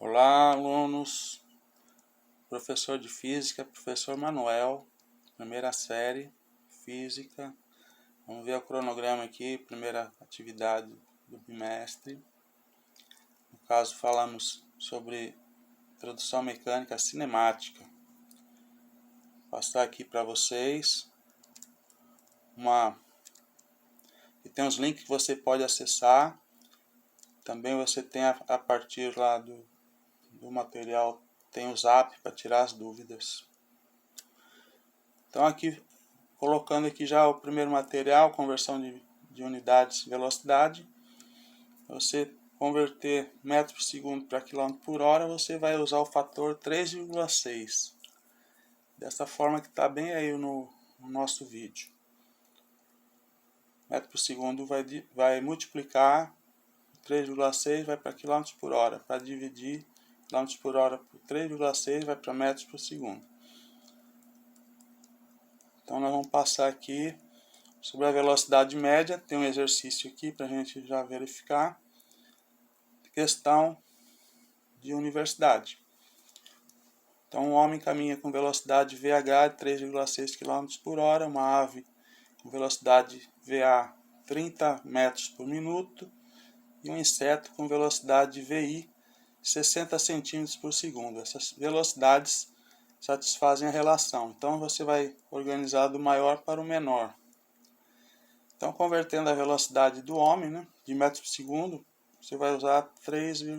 Olá, alunos, professor de Física, professor Manuel, primeira série, Física. Vamos ver o cronograma aqui, primeira atividade do bimestre. No caso, falamos sobre introdução mecânica cinemática. Vou passar aqui para vocês e tem os links que você pode acessar. Também você tem a partir lá do material, tem o Zap para tirar as dúvidas. Então aqui, colocando aqui já o primeiro material, conversão de unidades de velocidade. Você converter metro por segundo para quilômetro por hora, você vai usar o fator 3,6. Dessa forma que está bem aí no nosso vídeo. Metro por segundo vai multiplicar 3,6 vai para quilômetros por hora. Para dividir quilômetros por hora por 3,6 vai para metros por segundo. Então nós vamos passar aqui sobre a velocidade média. Tem um exercício aqui para a gente já verificar. Questão de universidade. Então um homem caminha com velocidade VH de 3,6 km por hora. Uma ave com velocidade VA 30 metros por minuto. E um inseto com velocidade VI 60 centímetros por segundo. Essas velocidades satisfazem a relação. Então você vai organizar do maior para o menor. Então, convertendo a velocidade do homem, né, de metros por segundo, você vai usar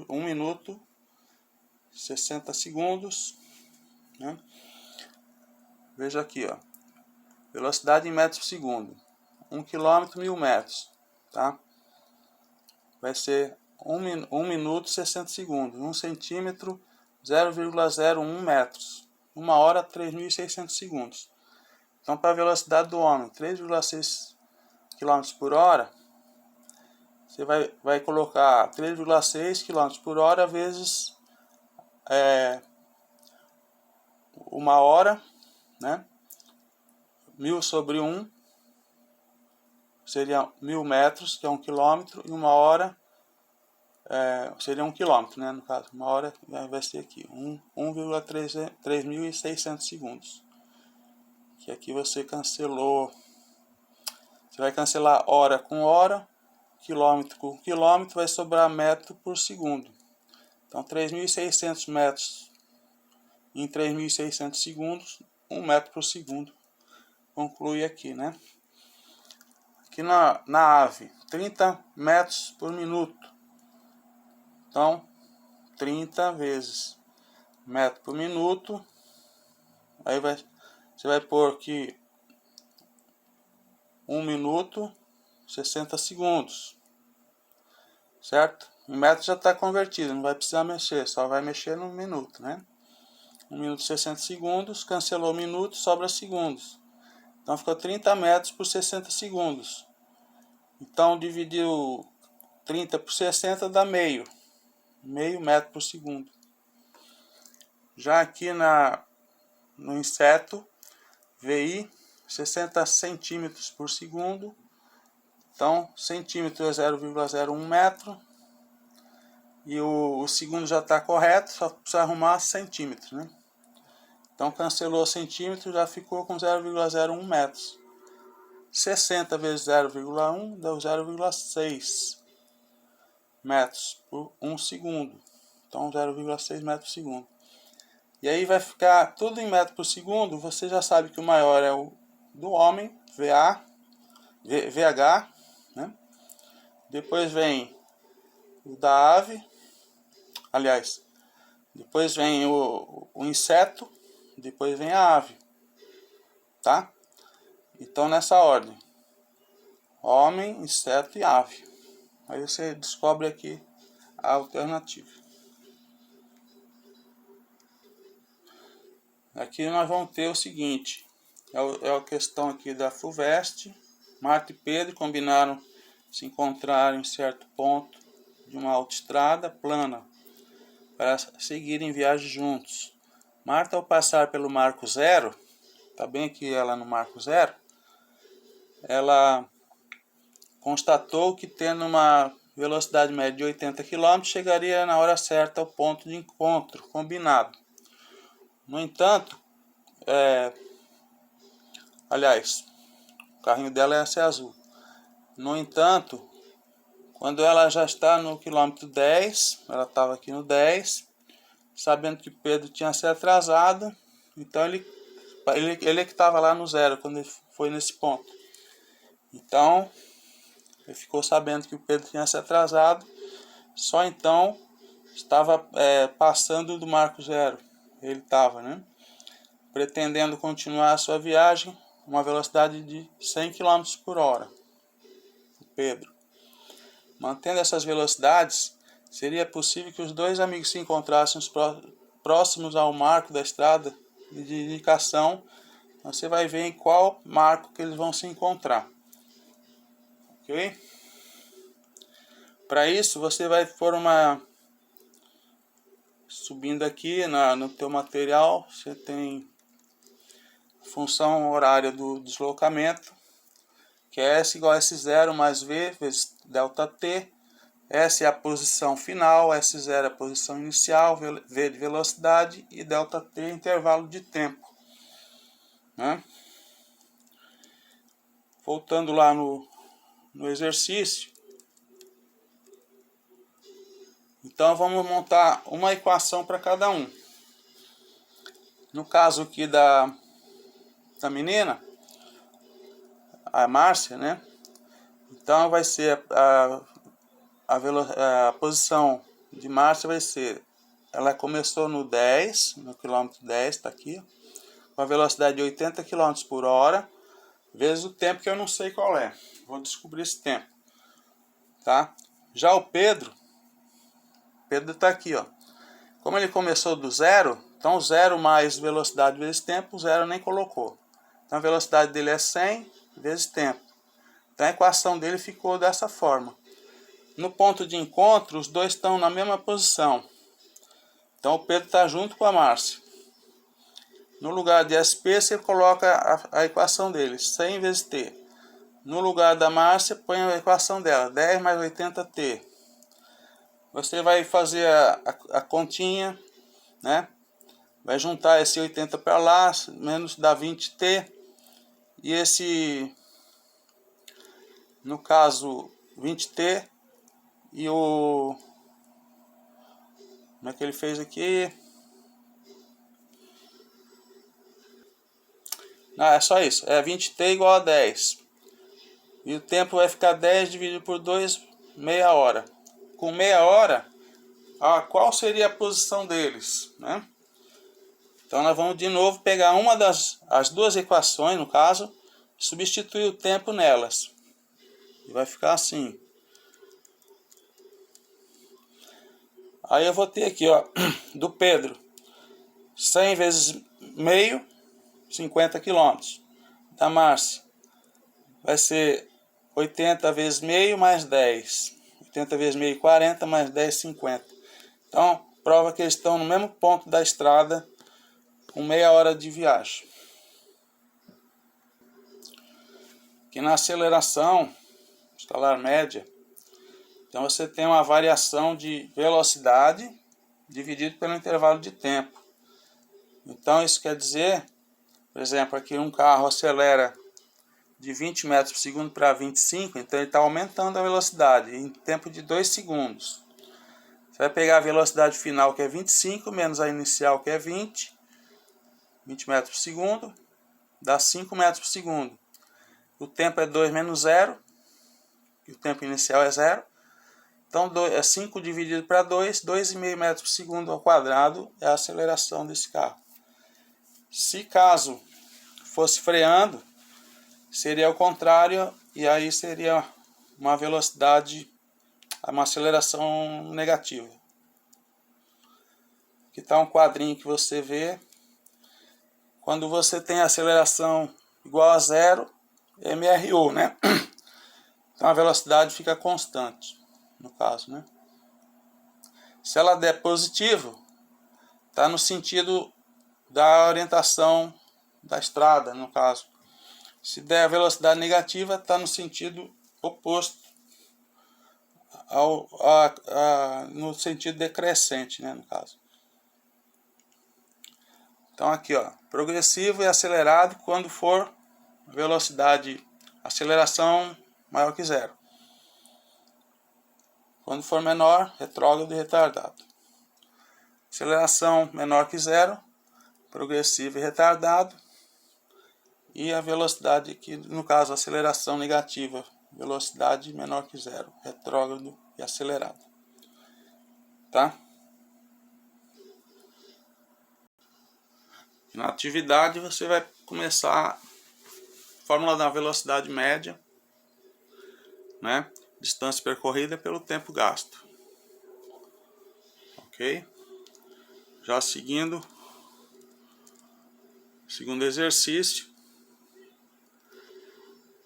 1 minuto 60 segundos. Né? Veja aqui, ó, velocidade em metros por segundo. 1 km, 1000 metros. Tá? Vai ser 1 minuto 60 segundos. 1 centímetro, 0,01 metros. 1 hora, 3.600 segundos. Então, para a velocidade do homem, 3,6 km por hora, você vai colocar 3,6 km por hora vezes 1 hora, né? 1000 sobre 1 seria 1000 metros, que é 1 km, e 1 hora seria 1 km, né? No caso, 1 hora vai ser aqui 1,3.600 segundos. Que aqui você cancelou. Você vai cancelar hora com hora, quilômetro com quilômetro, vai sobrar metro por segundo. Então 3.600 metros em 3.600 segundos, 1 metro por segundo. Conclui aqui, né? Aqui na ave, 30 metros por minuto. Então, 30 vezes metro por minuto. Aí você vai pôr aqui 1 minuto 60 segundos. Certo? O metro já está convertido, não vai precisar mexer, só vai mexer no minuto, né? 1 minuto 60 segundos, cancelou minuto, sobra segundos. Então ficou 30 metros por 60 segundos. Então dividiu 30 por 60 dá meio metro por segundo. Já aqui no inseto, VI 60 centímetros por segundo. Então centímetro é 0,01 metro. E o segundo já está correto, só precisa arrumar centímetros, né? Então cancelou centímetro, já ficou com 0,01 metros. 60 vezes 0,1 deu 0,6 metros por 1 segundo. Então 0,6 metros por segundo. E aí vai ficar tudo em metro por segundo. Você já sabe que o maior é o do homem, VH, né? Depois vem o da ave. Aliás, depois vem o inseto, depois vem a ave, tá? Então nessa ordem, homem, inseto e ave. Aí você descobre aqui a alternativa. Aqui nós vamos ter o seguinte, é a questão aqui da FUVEST. Marta e Pedro combinaram se encontrar em certo ponto de uma autoestrada plana para seguirem viagem juntos. Marta, ao passar pelo marco zero, tá bem aqui ela no marco zero, ela constatou que tendo uma velocidade média de 80 km, chegaria na hora certa ao ponto de encontro combinado. No entanto, aliás, o carrinho dela é esse azul. No entanto, quando ela já está no quilômetro 10, ela estava aqui no 10, sabendo que Pedro tinha se atrasado, então ele que estava lá no 0 quando ele foi nesse ponto. Então, ele ficou sabendo que o Pedro tinha se atrasado, só então estava passando do marco 0. Ele estava, né? Pretendendo continuar a sua viagem a uma velocidade de 100 km por hora. O Pedro. Mantendo essas velocidades, seria possível que os dois amigos se encontrassem próximos ao marco da estrada de indicação. Você vai ver em qual marco que eles vão se encontrar. Ok? Para isso, você vai pôr subindo aqui no teu material, você tem função horária do deslocamento, que é S igual a S0 mais V vezes ΔT. S é a posição final, S0 é a posição inicial, V de velocidade e ΔT é intervalo de tempo. Né? Voltando lá no exercício. Então vamos montar uma equação para cada um. No caso aqui da menina, a Márcia, né? Então vai ser a posição de Márcia vai ser, ela começou no 10, no quilômetro 10, está aqui, com a velocidade de 80 km por hora, vezes o tempo que eu não sei qual é. Vou descobrir esse tempo. Tá? Já o Pedro está aqui, ó. Como ele começou do 0, então 0 mais velocidade vezes tempo, 0 nem colocou. Então a velocidade dele é 100 vezes tempo. Então a equação dele ficou dessa forma. No ponto de encontro, os dois estão na mesma posição. Então o Pedro está junto com a Márcia. No lugar de SP, você coloca a equação dele, 100 vezes T. No lugar da Márcia, põe a equação dela, 10 mais 80T. Você vai fazer a continha, né? Vai juntar esse 80 para lá, menos dá 20T. E esse, no caso, 20T. E o... Como é que ele fez aqui? É só isso. É 20T igual a 10. E o tempo vai ficar 10 dividido por 2, meia hora. Com meia hora, qual seria a posição deles, né? Então nós vamos de novo pegar as duas equações, no caso, substituir o tempo nelas. E vai ficar assim. Aí eu vou ter aqui, ó, do Pedro, 100 vezes meio, 50 km. Da Márcia, vai ser 80 vezes meio mais 10. 80 vezes meio, 40, mais 10, 50. Então, prova que eles estão no mesmo ponto da estrada, com meia hora de viagem. Que na aceleração escalar média, então você tem uma variação de velocidade dividido pelo intervalo de tempo. Então isso quer dizer, por exemplo, aqui um carro acelera de 20 metros por segundo para 25, então ele está aumentando a velocidade em tempo de 2 segundos. Você vai pegar a velocidade final, que é 25, menos a inicial, que é 20 metros por segundo, dá 5 metros por segundo. O tempo é 2 menos 0, e o tempo inicial é 0. Então, 5 dividido para 2, 2,5 metros por segundo ao quadrado é a aceleração desse carro. Se caso fosse freando, seria o contrário, e aí seria uma velocidade, uma aceleração negativa. Aqui está um quadrinho que você vê. Quando você tem aceleração igual a 0, MRU, né? Então a velocidade fica constante, no caso, né? Se ela der positivo, está no sentido da orientação da estrada, no caso. Se der velocidade negativa, está no sentido oposto no sentido decrescente, né, no caso. Então aqui, ó, progressivo e acelerado quando for velocidade, aceleração maior que zero. Quando for menor, retrógrado e retardado. Aceleração menor que zero, progressivo e retardado. E a velocidade aqui, no caso, aceleração negativa, velocidade menor que zero, retrógrado e acelerado. Tá? Na atividade você vai começar a fórmula da velocidade média, né? Distância percorrida pelo tempo gasto. Ok? Já segundo exercício,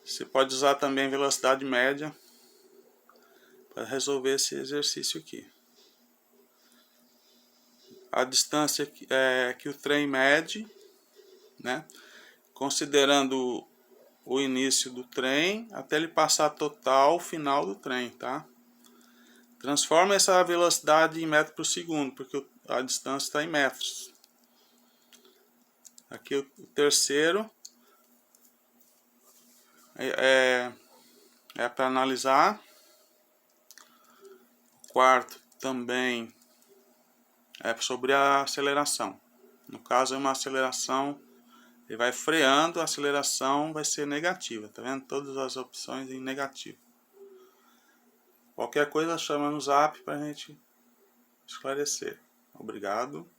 você pode usar também velocidade média para resolver esse exercício aqui. A distância que o trem mede, né? Considerando o início do trem até ele passar total o final do trem, tá? Transforma essa velocidade em metro por segundo, porque a distância está em metros. Aqui o terceiro é para analisar. O quarto também é sobre a aceleração. No caso é uma aceleração, ele vai freando, a aceleração vai ser negativa, tá vendo? Todas as opções em negativo. Qualquer coisa chama no zap para a gente esclarecer. Obrigado.